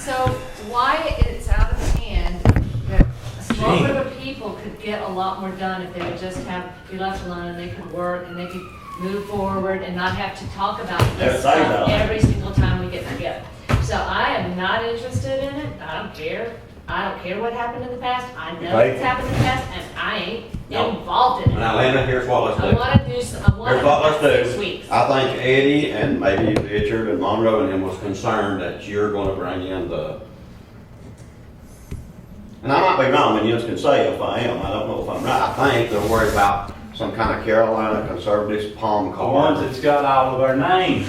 So why it's out of hand, that a small group of people could get a lot more done if they would just be left alone and they could work and they could move forward and not have to talk about this stuff every single time we get together. So I am not interested in it. I don't care. I don't care what happened in the past. I know it's happened in the past, and I ain't involved in it. Now, Lynda, here's what let's do. I want to do some. I Here's what want to let's do do. 6 weeks. I think Eddie and maybe Richard and Monroe and him was concerned that you're gonna bring in the, and I might be wrong, and you can say if I am, I don't know if I'm right. I think they're worried about some kind of Carolina conservative palm The ones card. that's got all of our names.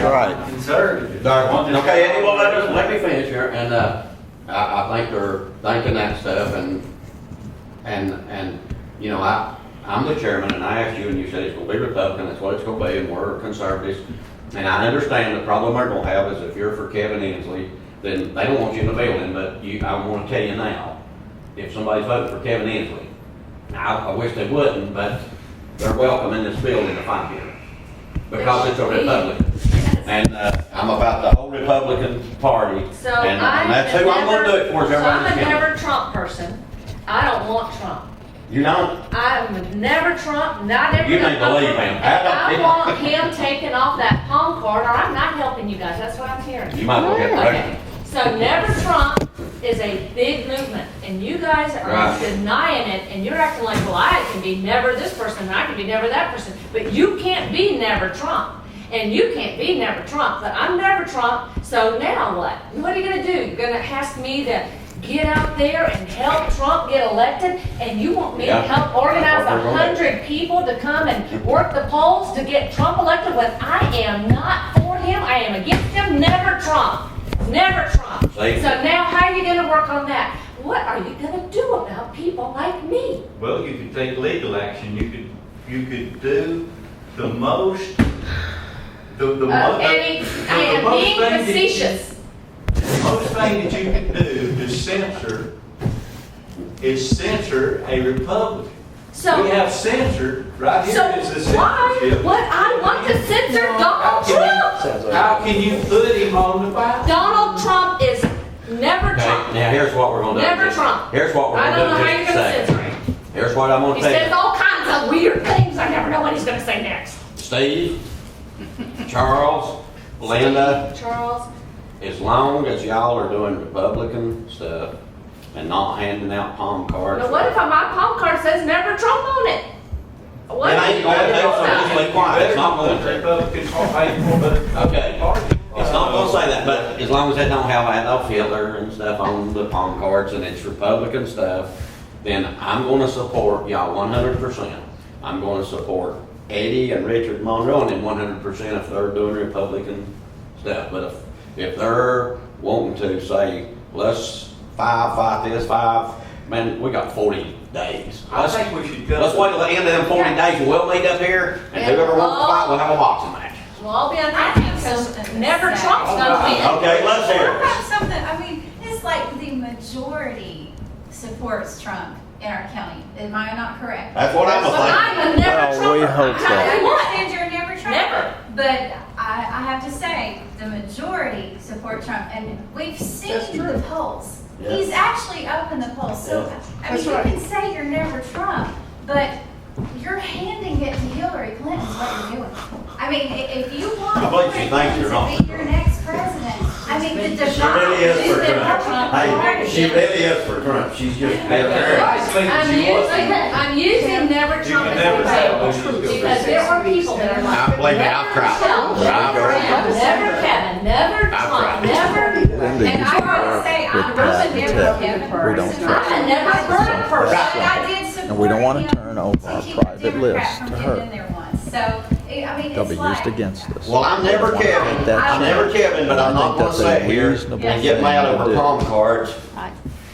Right. Conservative. Okay, Eddie, well, let me finish here, and, I think they're thinking that stuff, and, you know, I'm the chairman, and I asked you, and you said it's gonna be Republican, that's what it's gonna be, and we're conservatives. And I understand the problem they're gonna have is if you're for Kevin Inslee, then they don't want you in the building, but I wanna tell you now, if somebody's voting for Kevin Inslee, I wish they wouldn't, but they're welcome in this building if I'm here, because it's a Republican. And, I'm about the whole Republican Party, So and that's who I'm gonna do it for, is So everybody I'm a that's never Trump person. I don't want Trump. You don't? I'm never Trump, not ever. You need to leave him. I want him taken off that palm card, or I'm not helping you guys, that's what I'm hearing. You might as well get Okay, elected. so never Trump is a big movement, and you guys are Right. denying it, and you're acting like, well, I can be never this person, and I can be never that person, but you can't be never Trump. And you can't be never Trump, but I'm never Trump, so now what? What are you gonna do? You're gonna ask me to get out there and help Trump get elected? And you want me to Yeah. help organize That's what we're gonna do. 100 people to come and work the polls to get Trump elected when I am not for him, I am against him, never Trump, never Trump. See? So now how are you gonna work on that? What are you gonna do about people like me? Well, you could take legal action, you could do the most, Eddie, I am being facetious. The most thing that you can do is censor a Republican. So. We have censored, right So here is the why censorship. would I want to censor Donald Trump? How can you put him on the ballot? Donald Trump is never Okay, Trump. now here's what we're gonna do. Never Trump. Here's what we're I gonna don't know do. how you're just gonna a second. censor him. Here's what I'm He gonna tell says you. all kinds of weird things. I never know what he's gonna say next. Steve, Charles, Lynda, Charles, as long as y'all are doing Republican stuff and not handing out palm cards. now what if my palm card says never Trump on it? What It are you ain't gonna gonna do, do so about just it? be quiet. It's not going to. Republicans are paying for the Okay. It's not gonna say that, but as long as they don't have Adolf Hitler and stuff on the palm cards and it's Republican stuff, then I'm gonna support y'all 100%. I'm gonna support Eddie and Richard Monroe and then 100% if they're doing Republican stuff. But if they're wanting to say, let's fight this, man, we got 40 days. I think we should go. Let's wait till the end of them 40 days and we'll meet up here and whoever wants to fight, we'll have a boxing match. Well, I'll be on that because never Trump's gonna win. Okay, let's hear What it. about something, I mean, it's like the majority supports Trump in our county. Am I not correct? That's what I'm But thinking. I'm a never Well, Trumper. we hope I'm so. I telling you what. understand you're never Trump. Never. But I have to say, the majority support Trump, and we've seen the polls. Yeah. He's actually up in the polls, so, I mean, you can say you're never Trump, but you're handing it to Hillary Clinton is what you're doing. I mean, if you want I believe she Hillary thinks you're Clinton not. to be your next president, I mean, the She divide. really is for the Trump. Hey, she really is for Trump. She's just very. I'm using never You Trump can as never an tell example who's gonna because there are people that are like, Believe me, I've never tried. Trump, I've never tried. Trump, never Kevin, never I've Trump, tried. never. Linda And used I to gotta work say, with I'm Pat a and never Ted. Kevin We don't person. trust I'm a never Trump person. But I did support And we don't wanna him turn over our to keep private the Democrat list from to getting her. in there once. So, I mean, They'll be it's like. used against us. Well, I'm never Kevin. That I'm never changed. Kevin, but I'm not gonna I think that's sit a here reasonable and get mad thing to over do. palm cards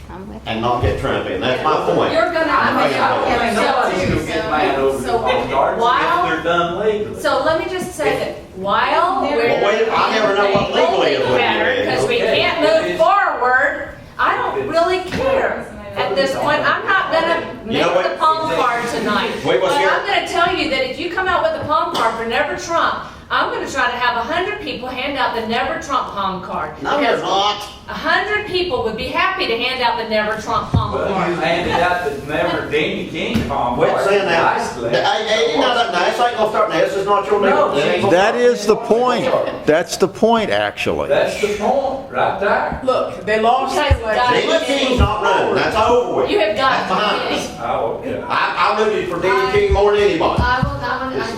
I'm with and not get Trump in. That's my point. You're gonna, Somebody's gonna get mad over the palm cards if they're done legally. So let me just say that while we're. Well, wait, I never know what legally is with you, Eddie. Because we can't move forward, I don't really care at this point. I'm not gonna You make know what? the palm card tonight. Wait, But what's your- I'm gonna tell you that if you come out with a palm card for never Trump, I'm gonna try to have 100 people hand out the Never Trump Home card. No, you're not. 100 people would be happy to hand out the Never Trump Home Well, you card. handed out the never Danny King palm. Quit saying that. Hey, no, this ain't gonna start now. This is not your No, legal. That is the point. That's the point, actually. That's the point, right there. Look, they lost Because the election. God- Danny King's not running. That's over with. You have got That's behind to us. be. Oh, yeah. I rooted for Danny King more than anybody. I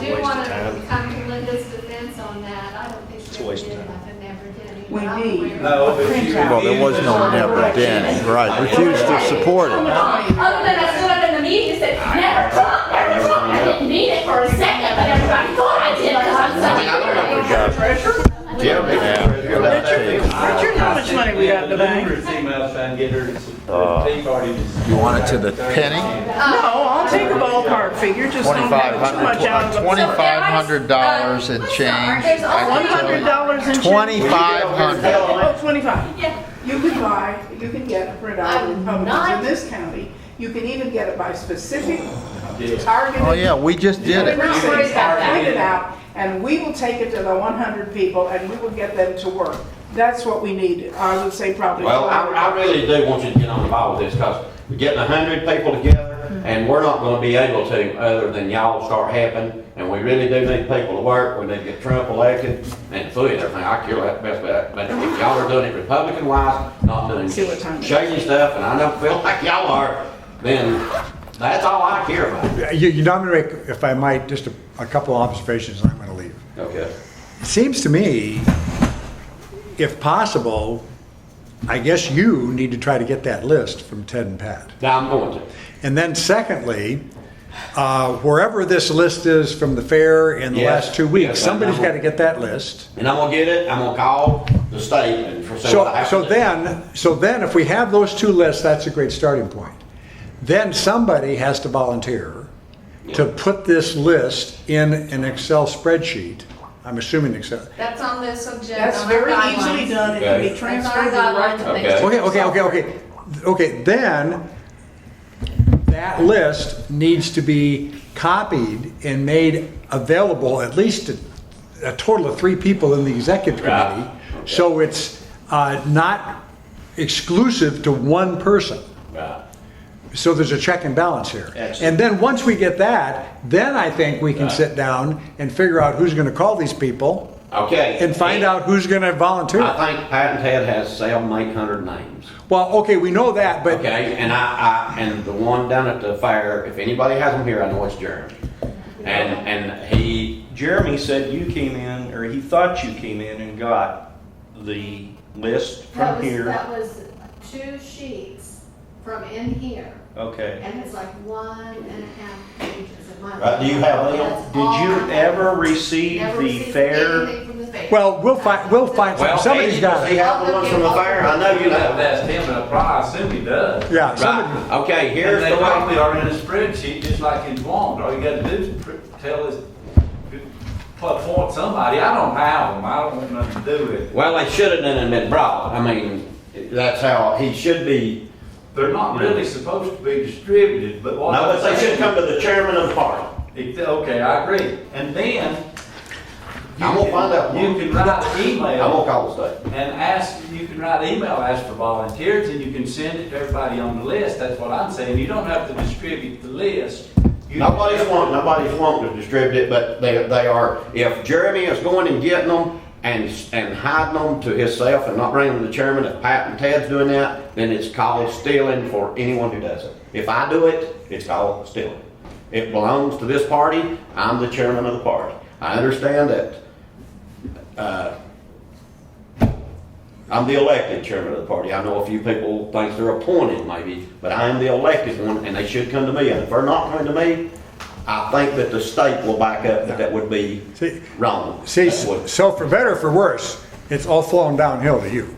do want to come to Linda's defense on that. I don't think she ever did nothing, never did any. We but I'm need- aware of No, it. but you. Well, there was no never Danny, right, refused to support it. Other than I stood up in the meeting and said, Never Trump, Never Trump. I didn't mean it for a second, but everybody thought I did because I'm such a. Richard, how much money we got in the bank? Email trying to get her to support the Tea Party. You want it to the penny? No, I'll take a ballpark figure, just don't have too much out of the. $2,500 and change. There's only $100 in change. 2,500. Oh, 25. Yeah. You can buy, you can get a printout of I'm Republicans not- in this county. You can even get it by specific, Yeah. targeted. Oh, yeah, we just did it. We're not worried about that. Print it out, and we will take it to the 100 people, and we will get them to work. That's what we need. I would say probably. Well, I really do want you to get on the ball with this, because we're getting 100 people together, and we're not gonna be able to, other than y'all start happening, and we really do need people to work, we need to get Trump elected, and food and everything, I care that best, but if y'all are doing it Republican-wise, not doing See what time it is. shady stuff, and I don't feel like y'all are, then that's all I care about. You nominate, if I might, just a couple of observations, and I'm going to leave. Okay. It seems to me, if possible, I guess you need to try to get that list from Ted and Pat. Now, I'm going to. And then secondly, wherever this list is from the fair in the Yes, last 2 weeks, yes, somebody's I'm- got to get that list. And I'm gonna get it, I'm gonna call the state and say what I have to do. So then if we have those two lists, that's a great starting point. Then somebody has to volunteer to put this list in an Excel spreadsheet. I'm assuming Excel. That's on this agenda. That's on very our easily guidelines. done. It can be Okay. transferred That's our right guidelines. to Okay. Okay, then that list needs to be copied and made available at least to a total of 3 people in the executive Right. committee. So it's not exclusive to one person. Right. So there's a check and balance here. Excellent. And then once we get that, then I think we can Right. sit down and figure out who's gonna call these people Okay. and find out who's gonna volunteer. I think Pat and Ted has 700-800 names. Well, okay, we know that, but Okay, and and the one down at the fair, if anybody has them here, I know it's Jeremy. And Jeremy said you came in, or he thought you came in and got the list from here. That was 2 sheets from in here, Okay. and it's like 1.5 pages of my. Right, do you have them? That's Did all you I have. ever receive Never the received fair? anything from the fair. well, we'll find, well, somebody's Andy, got does he it. have the ones from the fair? I know you You'll have have. to ask him, and I assume he does. Yeah, somebody, Right, okay, here's And they the probably way. are in a spreadsheet, just like in Walmart. All you gotta do is tell us, point somebody. I don't have them. I don't want nothing to do with it. Well, they should have done it in brought. I mean, that's how, he should be, They're not really supposed to be distributed, but what. no, but they I'm should saying- come to the chairman of the party. Okay, I agree. And then. I'm gonna find out. You can write I'm gonna email call the state. and ask, you can write email, ask for volunteers, and you can send it to everybody on the list. That's what I'm saying. You don't have to distribute the list. You- Nobody's wanting to distribute it, but they are, if Jeremy is going and getting them and hiding them to himself and not bringing them to the chairman, if Pat and Ted's doing that, then it's called stealing for anyone who does it. If I do it, it's called stealing. It belongs to this party, I'm the chairman of the party. I understand that, I'm the elected chairman of the party. I know a few people think they're appointed maybe, but I am the elected one and they should come to me. And if they're not coming to me, I think that the state will back up that that would be see, wrong. see, That's what- so for better or for worse, it's all flowing downhill to you.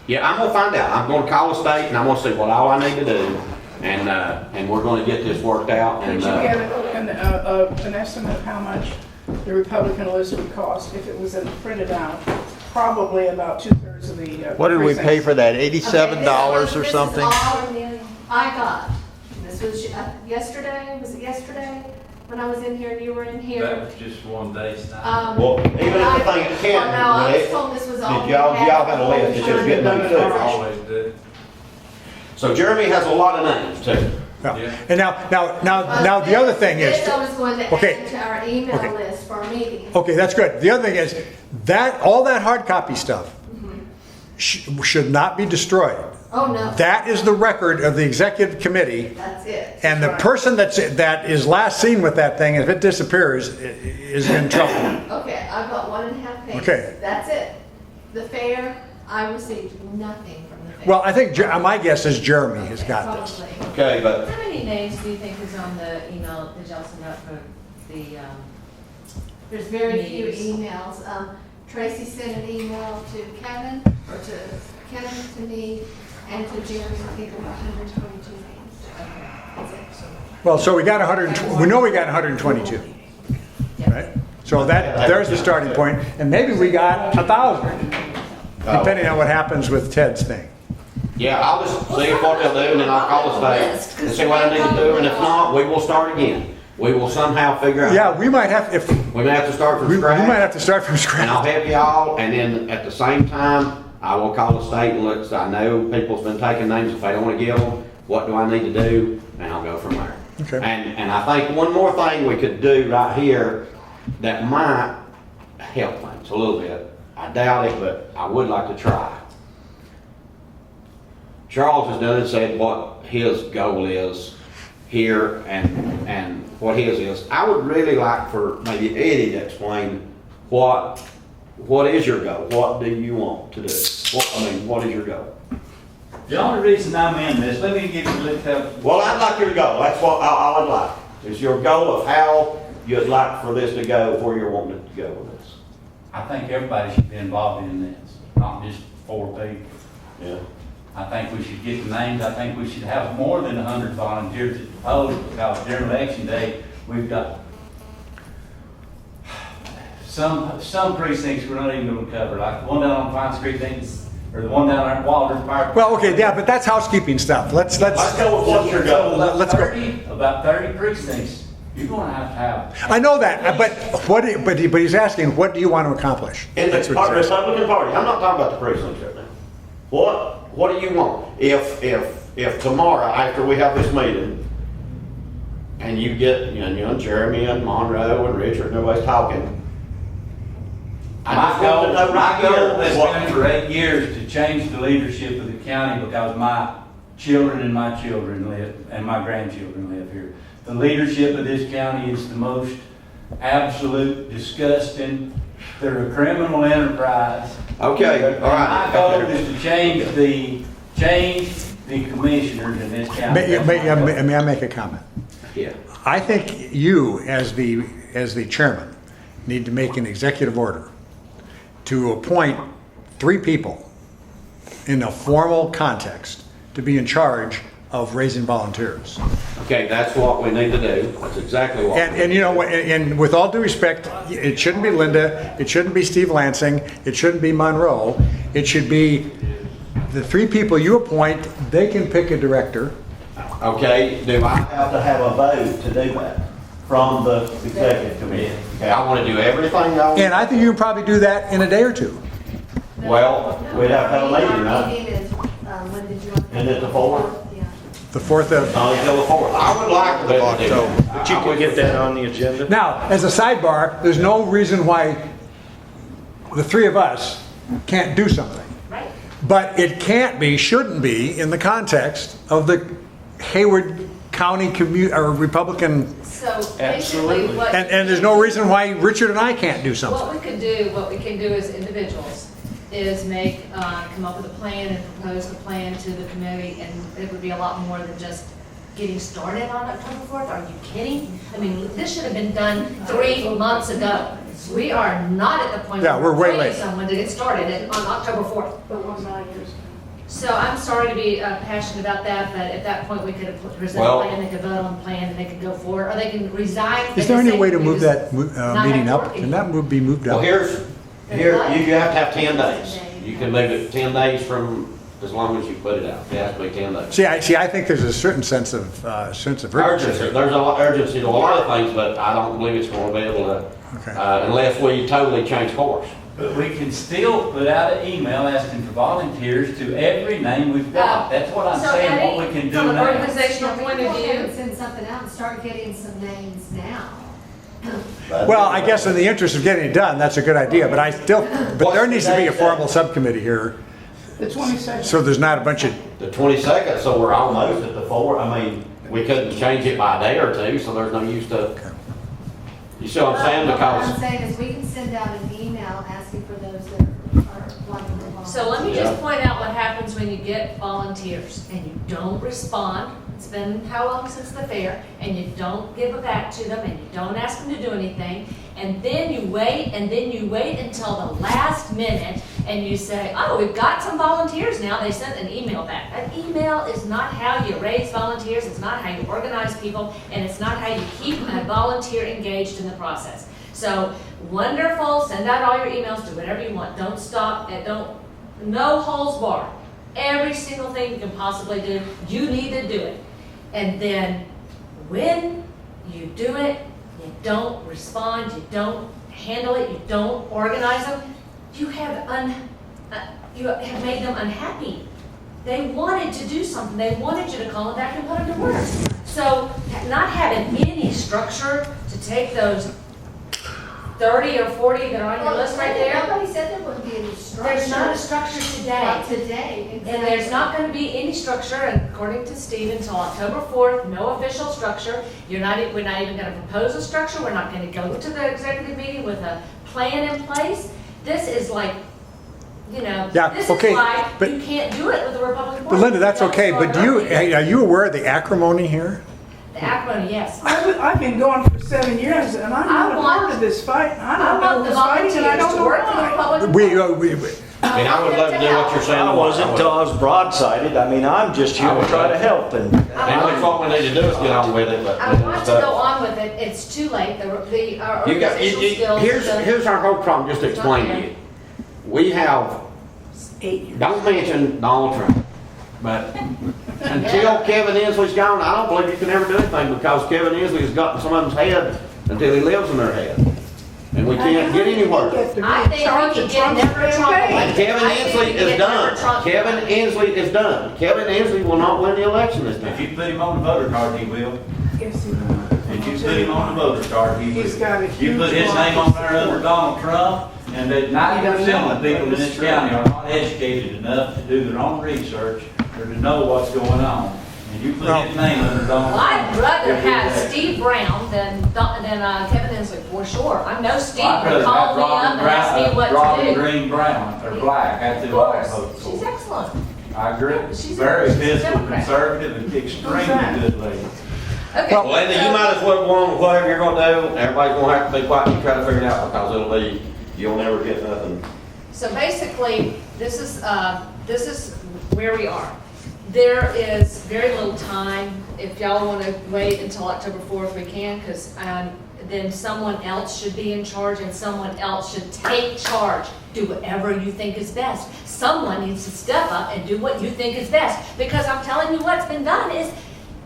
Yeah, I'm gonna find out. I'm gonna call the state and I'm gonna see what all I need to do. And we're gonna get this worked out Did and, you get an estimate of how much the Republican list would cost if it was printed out? Probably about 2/3 of the. What did we pay for that, $87 or This is something? all I got. This was yesterday, was it yesterday? when I was in here and you were in That here. was just one day's time. Well, even if the thing at Canton, No, I did was told this was Did all. y'all got a list? It's just getting moved I to. always do. So Jeremy has a lot of names too. Yeah. Yeah. And now the other thing is, This I was going to Okay. add to our email Okay. list for our meeting. okay, that's good. The other thing is, that, all that hard copy stuff should not be destroyed. Oh, no, That is the record of the executive committee, that's it. and the person that is last seen with that thing, if it disappears, is in trouble. Okay, I've got 1.5 pages. Okay. That's it. The fair, I received nothing from the fair. Well, I think, my guess is Jeremy has got this. Probably. Okay, but How many names do you think is on the email that y'all sent out for the, There's very few Meetings. emails. Tracy sent an email to Kevin, or to Kevin, to me, and to Jeremy, I think about 122 names. That's it. Well, so we got 100, we know we got 122, right? So there's the starting point, and maybe we got 1,000, depending on what happens with Ted's thing. yeah, I'll just see what they'll do and then I'll call the state and see what I need to do. And if not, we will start again. We will somehow figure out. Yeah, we might have, We may have to start from we scratch. might have to start from And I'll scratch. help y'all, and then at the same time, I will call the state and look, I know people's been taking names, if they don't wanna give them, what do I need to do? And I'll go from there. Okay. And I think one more thing we could do right here that might help things a little bit. I doubt it, but I would like to try. Charles has done and said what his goal is here and what his is. I would really like for maybe Eddie to explain what is your goal? What do you want to do? What is your goal? The only reason I'm in this, let me give you a little. Well, I'd like your goal. That's what all I'd like. Is your goal of how you'd like for this to go, where you're wanting it to go with this. I think everybody should be involved in this, not just 4 people. Yeah. I think we should get the names. I think we should have more than 100 volunteers at the polls, because during election day, we've got some precincts we're not even going to cover, like the one down on Pine Street, or the one down there at Walter's Park. Well, okay, yeah, but that's housekeeping stuff. Let's go with what's your goal. Let's go. About 30 precincts, you're going to have. I know that, but he's asking, what do you want to accomplish? In the That's what he's asking. Republican Party, I'm not talking about the precincts right now. What do you want? If tomorrow, after we have this meeting, and you get, you and Jeremy and Monroe and Richard and everybody's talking, I just want to know right My goal here has what- been for 8 years to change the leadership of the county, because my children and my children live, and my grandchildren live here. The leadership of this county is the most absolute disgusting. They're a criminal enterprise. Okay, all right. My goal is to change the commissioners in this county. May I make a comment? Yeah. I think you, as the chairman, need to make an executive order to appoint 3 people in a formal context to be in charge of raising volunteers. Okay, that's what we need to do. That's exactly what. And you know, and with all due respect, it shouldn't be Lynda, it shouldn't be Steve Lansing, it shouldn't be Monroe. It should be the 3 people you appoint. They can pick a director. Okay, do I have to have a vote to do that from the executive committee? Okay, I want to do everything I want. And I think you can probably do that in a day or 2. Well, we'd have to have a meeting, Our right? meeting is, when did you want? Isn't it the 4th? Yeah. The 4th of... Until the 4th. I would like to do that. But you can get that on the agenda? Now, as a sidebar, there's no reason why the 3 of us can't do something. right? But it can't be, shouldn't be, in the context of the Hayward County Republican, So basically Absolutely. what. and there's no reason why Richard and I can't do something. What we can do as individuals is come up with a plan and propose the plan to the committee, and it would be a lot more than just getting started on October 4th. Are you kidding? I mean, this should have been done 3 months ago. We are not at the point Yeah, where we're way training late. someone to get started on October 4th. But what about yours? So I'm sorry to be passionate about that, but at that point, we could have presented a Well- plan, they could vote on the plan, and they could go forward, or they can resign. Is there any way to move that meeting up? Can that be moved Well, up? here, you have to have 10 days. You can move it 10 days from as long as you put it out. It has to be 10 days. See, I think there's a certain sense of Urgency, urgency. there's a lot urgency to a lot of things, but I don't believe it's gonna be able to, Okay. unless we totally change course. But we can still put out an email asking for volunteers to every name we've got. That's what I'm So, saying, Eddie, what we can from do an now. organizational point of view, Send something out and start getting some names now. Well, I guess in the interest of getting it done, that's a good idea, but but there needs to be a formal subcommittee here, The 22nd. so there's not a bunch of, The 22nd, so we're almost at the 4th. I mean, we couldn't change it by a day or two, so there's no use to, you see what I'm saying? What I'm Because, saying is we can send out an email asking for those that are wanting to volunteer. so let me Yeah. just point out what happens when you get volunteers and you don't respond. It's been how long since the fair, and you don't give it back to them, and you don't ask them to do anything, and then you wait until the last minute, and you say, oh, we've got some volunteers now, they sent an email back. That email is not how you raise volunteers, it's not how you organize people, and it's not how you keep a volunteer engaged in the process. So, wonderful, send out all your emails, do whatever you want, don't stop, and no holds barred. Every single thing you can possibly do, you need to do it. And then, when you do it, you don't respond, you don't handle it, you don't organize them, you have made them unhappy. They wanted to do something, they wanted you to call them back and put them to work. So, not having any structure to take those 30 or 40 that are on your list right there, Nobody said there wouldn't be any structure. there's not a structure today. Not today, exactly. And there's not going to be any structure, and according to Steve, until October 4th, no official structure. We're not even going to propose a structure. We're not going to go to the executive meeting with a plan in place. This is like, Yeah, this okay, is why but- you can't do it with the Republican but Party. Linda, that's okay, but are you aware of the acrimony here? The acrimony, yes. I've been going for 7 years, and I'm not a part of this fight. I I don't know want the who's fighting, and I volunteers don't to know work for the why. Republican We, Party. I mean, I would love to do what you're saying. I wasn't until I was broadsided. I mean, I'm just here to try to help and. And what we need to do is get on with it, but. I want to go on with it. It's too late. Our You got, organizational skills. here's our whole problem, just to explain to you. We have, 8 years. don't mention Donald Trump, but until Kevin Inslee's gone, I don't believe you can ever do anything, because Kevin Inslee has gotten someone's head until he lives in their head. And we can't get anywhere. I think we can get never Trump. And Kevin Inslee is done. Kevin Inslee is done. Kevin Inslee will not win the election this If time. you put him on the voter card, he will. Yes, he will. If you put him on the voter card, he will. He's got a You put his huge name on there over Donald Trump, and that 90% of the people in this county are not educated enough to do their own research or to know what's going on. And you put his name under Donald Well, Trump. I'd rather every have day. Steve Brown than Kevin Inslee, for sure. I know Steve I'd rather would call have me up and ask me what to Robin do. Green Brown, or Black, that's Of who I course, vote she's for. excellent. I agree. She's Very a fiscal, Democrat. conservative, and extremely good lady. Okay. Well, Linda, you might as well go on with whatever you're gonna do. Everybody's gonna have to be quiet and try to figure it out, because it'll be, you'll never get nothing. So basically, this is where we are. There is very little time. If y'all want to wait until October 4th, we can, because then someone else should be in charge, and someone else should take charge. Do whatever you think is best. Someone needs to step up and do what you think is best, because I'm telling you, what's been done is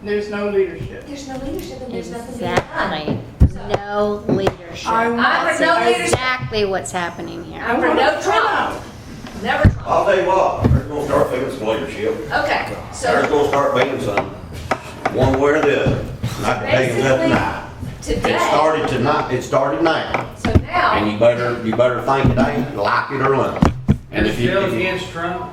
There's no leadership. there's no leadership and there's nothing being done. Exactly. No leadership. I I'm for no That's leadership. exactly what's happening here. I'm for no Trump. Never Trump. I'll tell you what, there's gonna start being some leadership. Okay, There's so gonna start being some, one way or the other. Not taking up tonight. today, It started now. so And now, you better think it ain't, like it or lump it. And if you, Trump?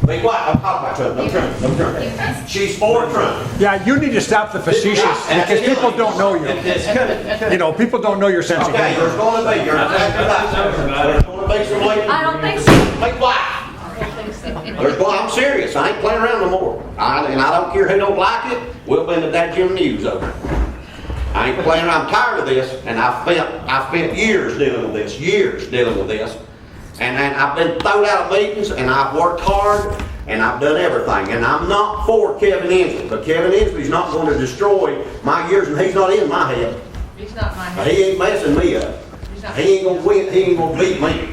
be quiet, I'm talking about Trump, no Trump, no Trump. She's for Trump. Yeah, you need to stop the facetious, because people don't know you. Okay, You know, people don't know your sense of there's humor. gonna be, you're exactly right. There's gonna be some ladies. I don't think so. Be quiet. I don't think so. There's, well, I'm serious, I ain't playing around no more. And I don't care who don't like it, we'll be in the damn news over it. I ain't playing around, I'm tired of this, and I spent years dealing with this. And I've been thrown out of meetings, and I've worked hard, and I've done everything. And I'm not for Kevin Inslee, but Kevin Inslee's not going to destroy my years, and he's not in my head. He's not my He ain't messing me up. He's not. He ain't gonna win, he ain't gonna beat me.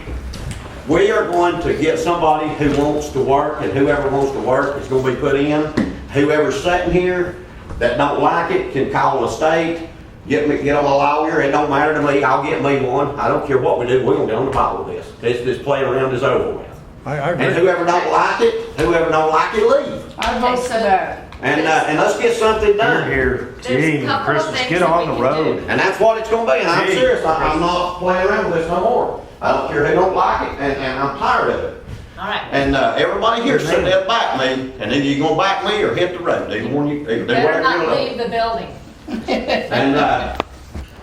We are going to get somebody who wants to work, and whoever wants to work is gonna be put in. Whoever's sitting here that don't like it can call the state, get them a lawyer. It don't matter to me. I'll get me one. I don't care what we do. We're gonna get on the ball with this. This playing around is over with. I agree. And whoever don't like it, leave. I vote for that. And let's get something done here. There's a Gee, couple of Christmas, things get that on we the can do. road. And that's what it's gonna be, and I'm Gee. serious, I'm not playing around with this no more. I don't care who don't like it, and I'm tired of it. All right. And everybody here said they'll back me, and either you gonna back me or hit the road, either one you, do Better whatever not you leave do. the building.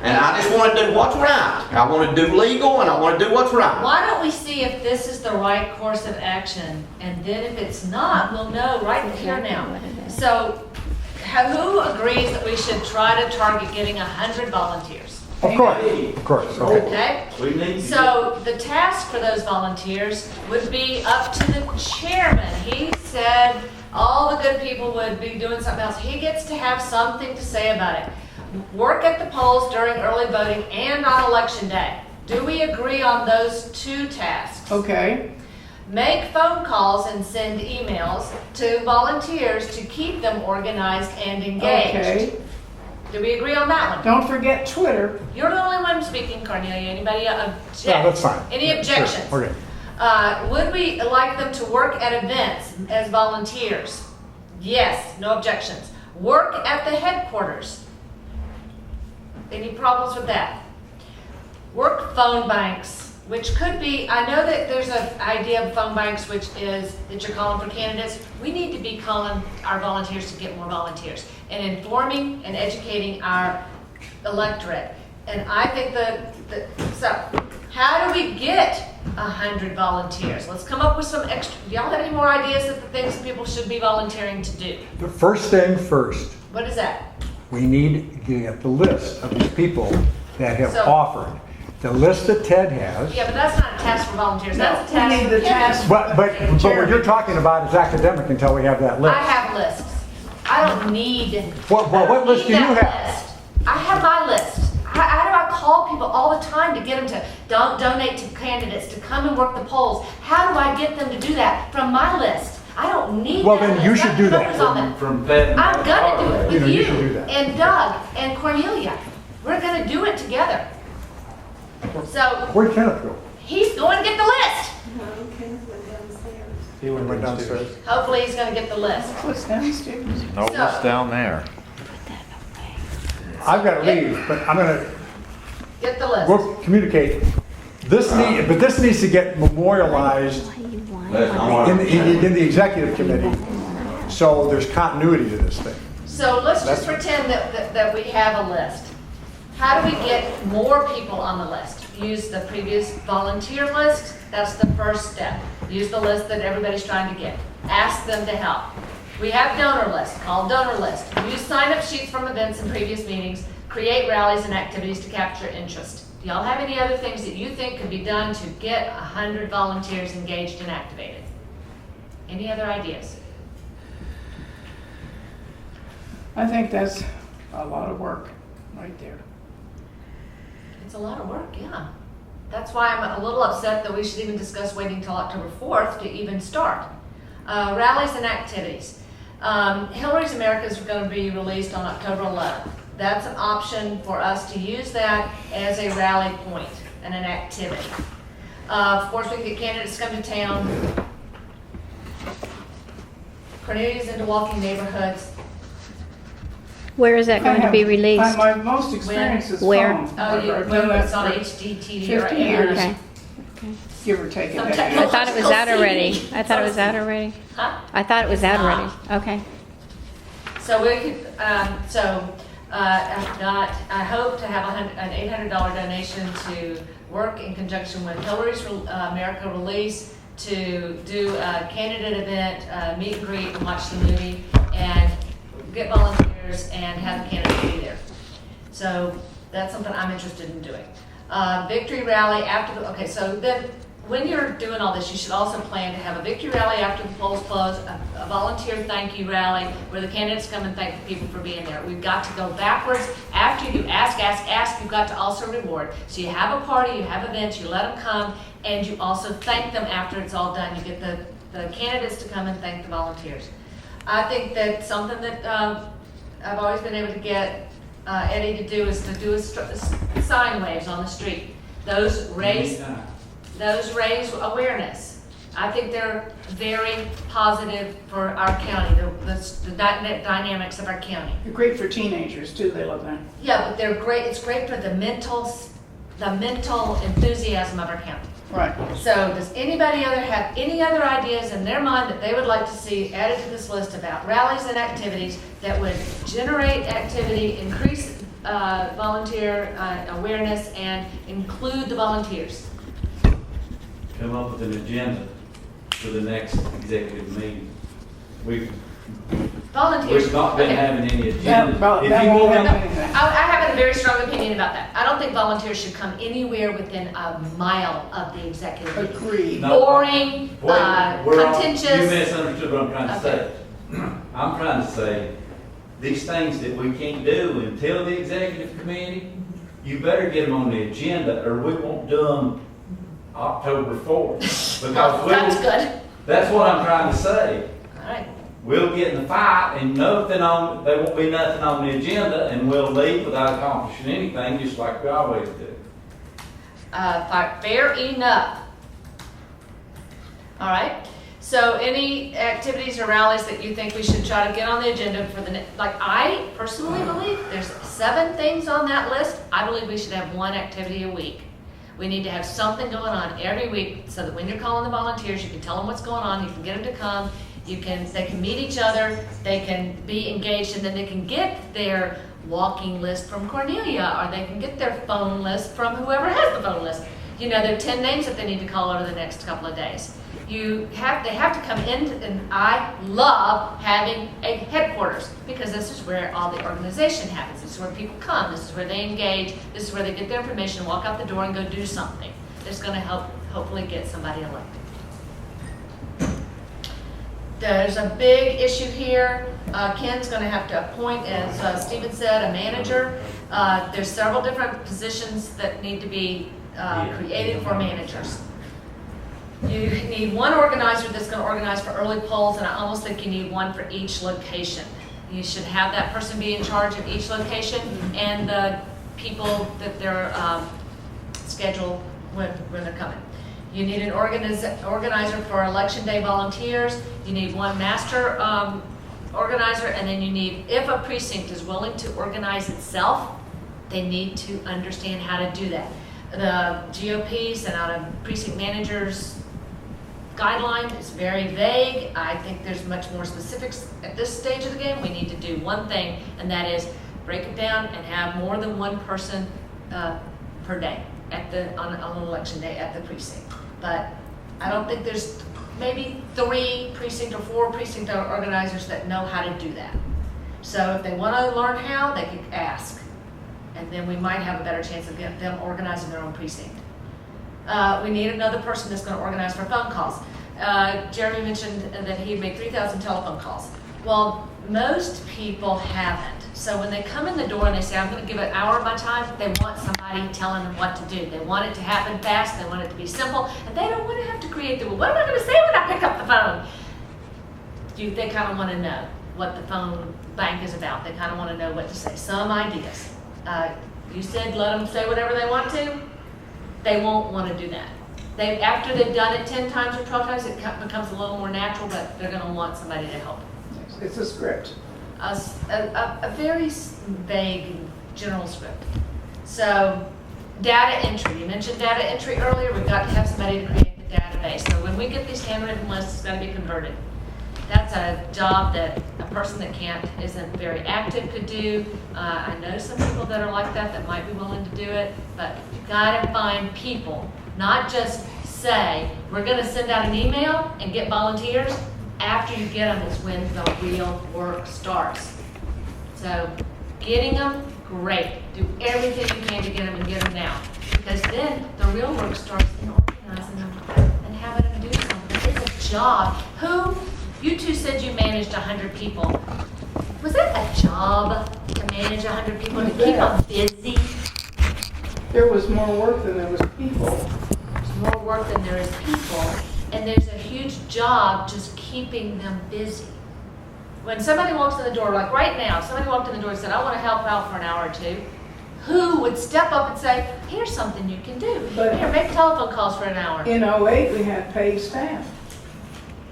And I just wanna do what's right. I wanna do legal, and I wanna do what's right. Why don't we see if this is the right course of action, and then if it's not, we'll know right here now. So, who agrees that we should try to target getting 100 volunteers? Of course, okay. Okay? We need to So, the task for those volunteers would be up to the chairman. He said all the good people would be doing something else. He gets to have something to say about it. Work at the polls during early voting and on election day. Do we agree on those two tasks? Okay, Make phone calls and send emails to volunteers to keep them organized and engaged. okay. Do we agree on that one? Don't forget Twitter. You're the only one speaking, Cornelia. Anybody object? Yeah, that's fine. Any objections? Sure, okay. Would we like them to work at events as volunteers? Yes, no objections. Work at the headquarters. Any problems with that? Work phone banks, which could be, I know that there's an idea of phone banks, which is that you're calling for candidates. We need to be calling our volunteers to get more volunteers and informing and educating our electorate. And I think so how do we get 100 volunteers? Let's come up with some extra, do y'all have any more ideas of the things people should be volunteering to do? The first thing first, What is that? we need to get the list of these people that have So- offered. The list that Ted has. Yeah, but that's not a task for volunteers, that's a We task need for the task. But what you're talking about is academic until we have that list. I have lists. I don't need. What list do you need that have? list. I have my list. How do I call people all the time to get them to donate to candidates, to come and work the polls? How do I get them to do that from my list? I don't need Well, that then list. you should I do can that. focus on that. From Pat. I'm gonna do it with You should do that. and Doug and Cornelia. We're gonna do it together. So Where'd Kenneth go? he's going to get the list. He went downstairs. Hopefully he's gonna get the list. What's downstairs? No, it's down there. I've got to leave, but I'm gonna, Get the list. we'll communicate. But this needs to get memorialized in the executive committee, so there's continuity to this thing. So let's just That's- pretend that we have a list. How do we get more people on the list? Use the previous volunteer list. That's the first step. Use the list that everybody's trying to get. Ask them to help. We have donor lists, called donor list. Use sign-up sheets from events and previous meetings. Create rallies and activities to capture interest. Do y'all have any other things that you think could be done to get 100 volunteers engaged and activated? Any other ideas? I think that's a lot of work right there. It's a lot of work, yeah. That's why I'm a little upset that we should even discuss waiting till October 4th to even start. Rallies and activities. Hillary's America is going to be released on October 11th. That's an option for us to use that as a rally point and an activity. Of course, we can get candidates to come to town. Cornelia's into walking neighborhoods. Where is that going to be released? My most experience is Where? phone. Oh, I've done that it's on for HDTV or 50 years. Okay. give or take a Some day. I thought it was out already. CD. I thought it was out already. Huh? I thought it was out It's already. Okay. So we could, I hope to have an $800 donation to work in conjunction with Hillary's America release to do a candidate event, meet and greet and watch the movie and get volunteers and have the candidates be there. So that's something I'm interested in doing. Victory rally after the, okay, so then when you're doing all this, you should also plan to have a victory rally after the polls close, a volunteer thank you rally, where the candidates come and thank the people for being there. We've got to go backwards. After you ask, you've got to also reward. So you have a party, you have events, you let them come, and you also thank them after it's all done. You get the candidates to come and thank the volunteers. I think that something that I've always been able to get Eddie to do is to do sign waves on the street. Those raise awareness. I think they're very positive for our county, the dynamics of our county. They're great for teenagers too, they love that. Yeah, but they're great, it's great for the mental enthusiasm of our county. Right. So does anybody have any other ideas in their mind that they would like to see added to this list about rallies and activities that would generate activity, increase volunteer awareness, and include the volunteers? Come up with an agenda for the next executive meeting. Volunteers. We've not been Okay. having any That agenda. won't If you want happen to, anything. I have a very strong opinion about that. I don't think volunteers should come anywhere within a mile of the executive meeting. Agreed. No. Boring, we're on- You contentious. misunderstood what I'm trying to say. I'm trying to say, these things that we can't do until the executive committee, you better get them on the agenda or we won't do them October 4th. Because That's good. that's what I'm trying to say. All right. We'll get in the fight and there won't be nothing on the agenda and we'll leave without accomplishing anything, just like we always do. Fair enough. All right. So any activities or rallies that you think we should try to get on the agenda for like I personally believe there's 7 things on that list. I believe we should have 1 activity a week. We need to have something going on every week so that when you're calling the volunteers, you can tell them what's going on, you can get them to come, they can meet each other, they can be engaged, and then they can get their walking list from Cornelia, or they can get their phone list from whoever has the phone list. You know, there are 10 names that they need to call over the next couple of days. They have to come in, and I love having a headquarters because this is where all the organization happens. This is where people come. This is where they engage. This is where they get their information, walk out the door, and go do something that's going to hopefully get somebody elected. There's a big issue here. Ken's going to have to appoint, as Stephen said, a manager. There's several different positions that need to be created for managers. You need 1 organizer that's going to organize for early polls, and I almost think you need 1 for each location. You should have that person be in charge of each location and the people that they're scheduled when they're coming. You need an organizer for election day volunteers. You need 1 master organizer, and then you need, if a precinct is willing to organize itself, they need to understand how to do that. The GOP sent out a precinct manager's guideline. Is very vague. I think there's much more specifics at this stage of the game. We need to do one thing, and that is break it down and have more than 1 person per day on an election day at the precinct. But I don't think there's maybe 3 precinct or 4 precinct organizers that know how to do that. So if they want to learn how, they can ask, and then we might have a better chance of getting them organizing their own precinct. We need another person that's going to organize for phone calls. Jeremy mentioned that he had made 3,000 telephone calls. Well, most people haven't. So when they come in the door and they say, I'm going to give an hour of my time, they want somebody telling them what to do. They want it to happen fast. They want it to be simple. And they don't want to have to create the, well, what am I going to say when I pick up the phone? They kind of want to know what the phone bank is about. They kind of want to know what to say. Some ideas. You said let them say whatever they want to. They won't want to do that. After they've done it 10 times or 12 times, it becomes a little more natural, but they're going to want somebody to help. It's a script. A very vague general script. So data entry. You mentioned data entry earlier. We've got to have somebody to create the database. So when we get these handwritten lists, it's got to be converted. That's a job that a person that isn't very active could do. I know some people that are like that might be willing to do it, but you've got to find people, not just say, we're going to send out an email and get volunteers. After you get them is when the real work starts. So getting them, great. Do everything you can to get them and get them now. Because then the real work starts in organizing them having them do something. It's a job. You two said you managed 100 people. Was it a job to manage 100 people, to keep them busy? There was more work than there was people. There's more work than there is people, and there's a huge job just keeping them busy. When somebody walks in the door, like right now, somebody walked in the door and said, I want to help out for an hour or two, who would step up and say, here's something you can do. But- Here, make telephone calls for an hour. In '08, we had paid staff.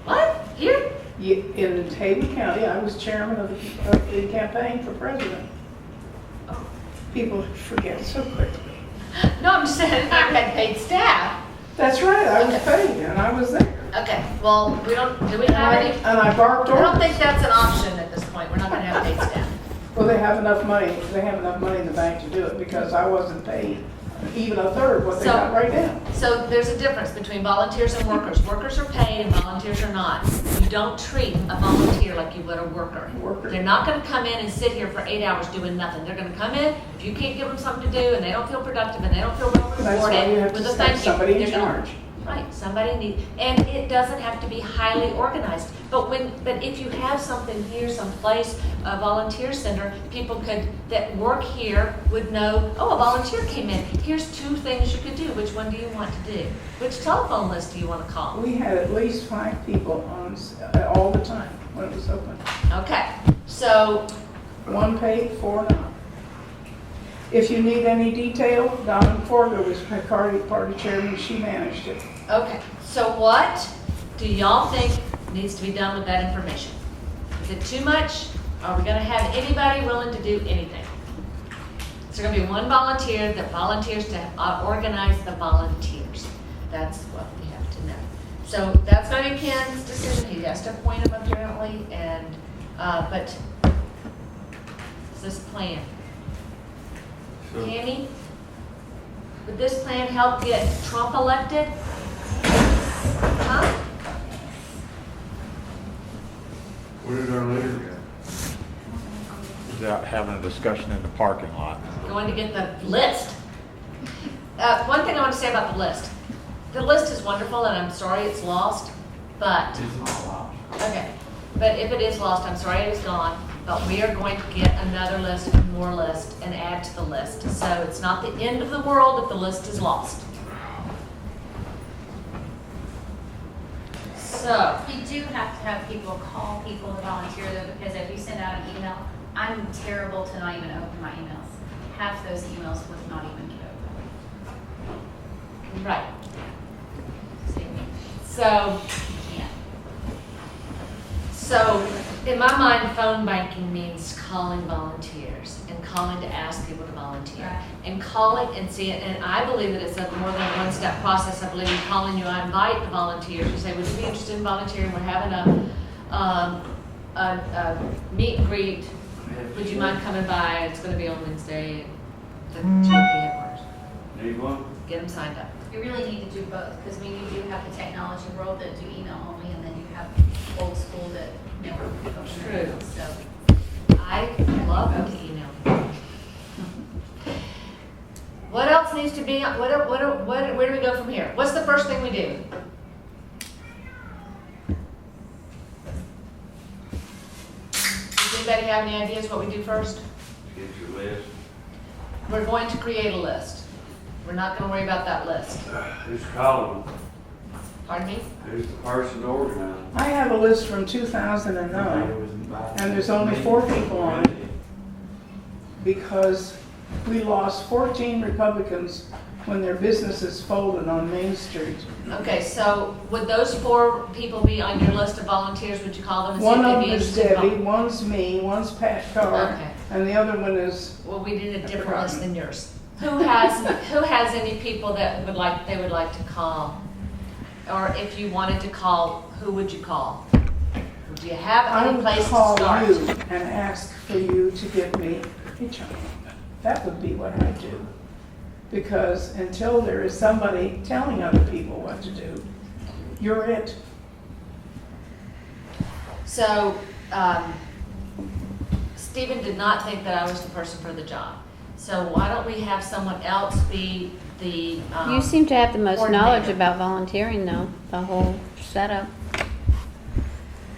What? Here? In Haven County, I was chairman of the campaign for president. People forget so quickly. No, I'm just saying, I never had paid staff. That's right, I was paid and I was there. Okay, well, do we have any? And I barked I don't orders. think that's an option at this point. We're not gonna have paid staff. Well, they have enough money in the bank to do it because I wasn't paid even a third what they So- got right now. So there's a difference between volunteers and workers. Workers are paid and volunteers are not. You don't treat a volunteer like you would a worker. Worker. They're not gonna come in and sit here for 8 hours doing nothing. They're gonna come in, if you can't give them something to do and they don't feel productive and they don't feel well That's why you rewarded have with to a thank you. have somebody in they're gonna- charge. Right, somebody needs, and it doesn't have to be highly organized. But if you have something here, someplace, a volunteer center, people that work here would know, oh, a volunteer came in. Here's 2 things you could do. Which one do you want to do? Which telephone list do you want to call? We had at least 5 people on all the time when it was open. Okay, so, 1 paid, 4 not. If you need any detail, Donna Forger was my party chairman, she managed it. okay, so what do y'all think needs to be done with that information? Is it too much? Are we gonna have anybody willing to do anything? Is there gonna be one volunteer that volunteers to organize the volunteers? That's what we have to know. So that's gonna be Ken's decision, he has to appoint them apparently, and, but, it's this plan. Tammy, would this plan help get Trump elected? Huh? Where did our leader go? Is out having a discussion in the parking lot. Going to get the list. One thing I want to say about the list. The list is wonderful, and I'm sorry it's lost, but, okay. But if it is lost, I'm sorry it is gone, but we are going to get another list and more list and add to the list. So it's not the end of the world if the list is lost. So, You do have to have people call people to volunteer though, because if you send out an email, I'm terrible to not even open my emails. Half those emails would not even get open. right. So, Yeah. So, in my mind, phone banking means calling volunteers and calling to ask people to volunteer. Right. And calling and see it, and I believe that it's a more than a one-step process. I believe in calling you, I invite the volunteers. You say, would you be interested in volunteering? We're having a meet and greet. Would you mind coming by? It's gonna be on Wednesday at the GP headquarters. Need one? Get them signed up. You really need to do both, because I mean, you do have the technology world that do email only, and then you have old school that never open their True. emails, so. I love to email. What else needs to be, where do we go from here? What's the first thing we do? Does anybody have any ideas what we do first? Get your list. We're going to create a list. We're not gonna worry about that list. Who's calling them? Pardon me? Who's the person organizing? I have a list from 2009, and there's only 4 people on it because we lost 14 Republicans when their businesses folded on Main Street. Okay, so would those 4 people be on your list of volunteers? Would you call them and see One if of they'd them be is interested? Debbie, one's me, one's Pat Carr, Okay. and the other one is, Well, we did a different list than yours. Who has any people that they would like to call? Or if you wanted to call, who would you call? Do you have I any would place to call start? you and ask for you to give me a job. That would be what I do. Because until there is somebody telling other people what to do, you're it. So, Stephen did not think that I was the person for the job. So why don't we have someone else be the. You seem to have the most knowledge coordinator. about volunteering though, the whole setup.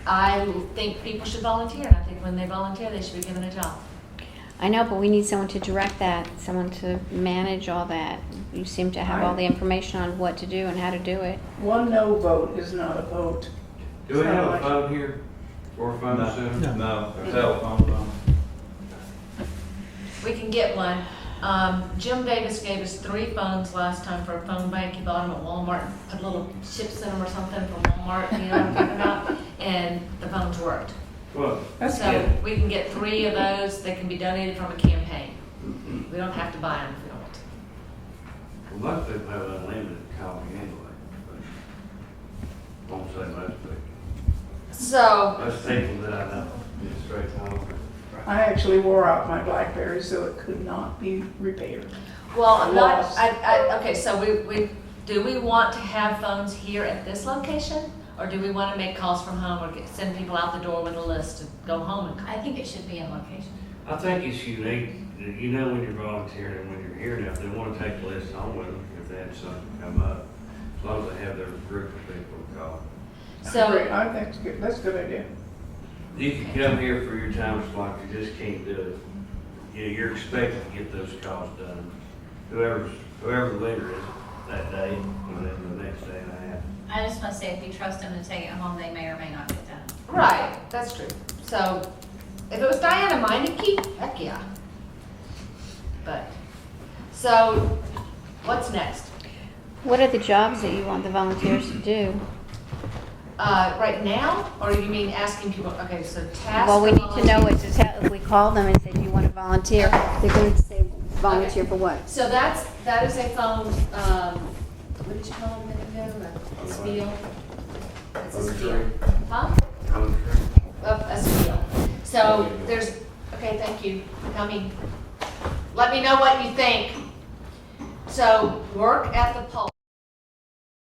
I think people should volunteer, and I think when they volunteer, they should be given a job. I know, but we need someone to direct that, someone to manage all that. You seem to have all the information on what to do and how to do it. One no vote is not a vote. Do we have a phone here for a phone center? No, telephone. We can get one. Jim Davis gave us 3 phones last time for a phone bank. He bought them at Walmart, put little chips in them or something from Walmart, you know what I'm talking about? And the phones worked. Well, That's So good. we can get 3 of those. They can be donated from a campaign. We don't have to buy them if we don't want to. well, most people have unlimited calling anyway, but won't say most people. So, Most people that I know, it's straight calling. I actually wore out my BlackBerry, so it could not be repaired. well, I'm not, Lost. okay, so do we want to have phones here at this location? Or do we want to make calls from home or send people out the door with a list to go home and call? I think it should be in location. I think it's unique, you know, when you're volunteering and when you're here now, if they want to take the list home with them, if they have something come up, as long as they have their group of people to call. So, I think that's good, that's a good idea. You can come here for your time slot, you just can't do it. You know, you're expected to get those calls done. Whoever the leader is that day, and then the next day and a half. I just want to say, if you trust them to take it home, they may or may not get done. right, that's true. So, if it was Diana Meineke, heck yeah. But, so, what's next? What are the jobs that you want the volunteers to do? Right now, or you mean asking people, okay, so task. Well, we for need to know what to volunteers. tell, if we call them and say, do you want to volunteer? They're going to say, volunteer for what? So that is a phone, what did you call it a minute ago? A spiel? It's a spiel. Huh? A spiel. So there's, okay, thank you for coming. Let me know what you think. So work at the poll.